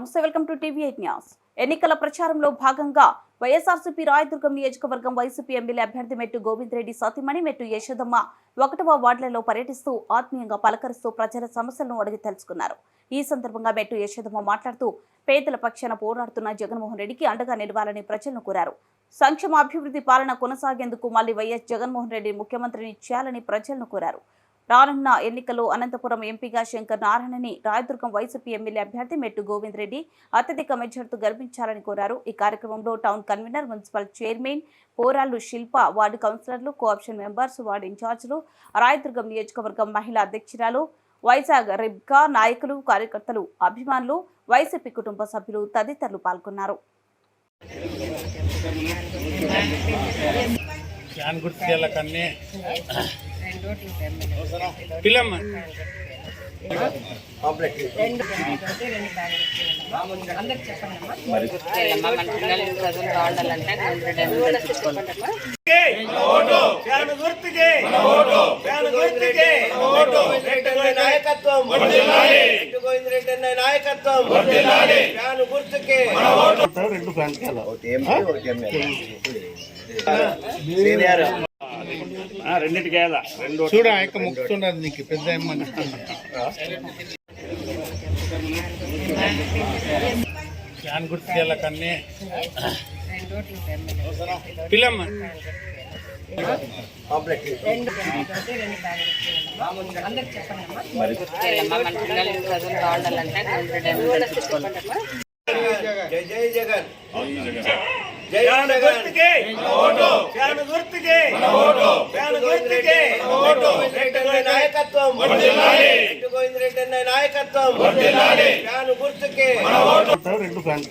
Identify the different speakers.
Speaker 1: నమస్తే, welcome to టీవీ8 news. ఎన్నికల ప్రచారంలో భాగంగా వైఎస్ఆర్సీపీ రాయదుర్గం నియోజకవర్గం వైసీపీ ఎమ్మెల్యే అభ్యర్థి మెట్టు గోవిందరెడ్డి సతీమణి మెట్టు యశోదమ్మ 1వ వార్డులలో పర్యటిస్తూ ఆత్మీయంగా పలకరిస్తూ ప్రజల సమస్యలను అడిగి తెలుసుకున్నారు. ఈ సందర్భంగా మెట్టు యశోదమ్మ మాట్లాడుతూ పేదల పక్షాన పోరాడుతున్న జగన్మోహన్ రెడ్డికి అండగా నిలవాలని ప్రజలను కోరారు. సంక్షేమ అభివృద్ధి పాలన కొనసాగేందుకు మళ్లీ వైఎస్ జగన్మోహన్ రెడ్డి ముఖ్యమంత్రిని చేయాలని ప్రజలను కోరారు. రానున్న ఎన్నికల్లో అనంతపురం ఎంపీగా శంకర్ నారాయణని రాయదుర్గం వైసీపీ ఎమ్మెల్యే అభ్యర్థి మెట్టు గోవిందరెడ్డి అత్యధిక మెజార్టీతో గెలిపించాలని కోరారు. ఈ కార్యక్రమంలో టౌన్ కన్వీనర్, మున్సిపల్ చైర్మన్ పోరాళ్లు శిల్ప, వార్డు కౌన్సిలర్లు, కోఆప్షన్ మెంబర్స్, వార్డు ఇన్ఛార్జీలు, రాయదుర్గం నియోజకవర్గం మహిళా అధ్యక్షురాలు, వైజాగ్ రిబ్కా నాయకులు, కార్యకర్తలు, అభిమానులు, వైసీపీ కుటుంబ సభ్యులు తదితరులు పాల్గొన్నారు.
Speaker 2: రెండింటికి
Speaker 3: చూడ ఆయక ముక్కుతున్నది నీకు పెద్ద ఫ్యాన్ గుర్తు కన్నీ పిల్లమ్మ
Speaker 4: జై జై జగన్, జై గుర్తుకే ఫ్యాన్ గుర్తుకే ఫ్యాన్ గుర్తుకే నాయకత్వం మెట్టు గోవిందరెడ్డి అన్న నాయకత్వం ఫ్యాన్ గుర్తుకే
Speaker 3: రెండు ఫ్యాన్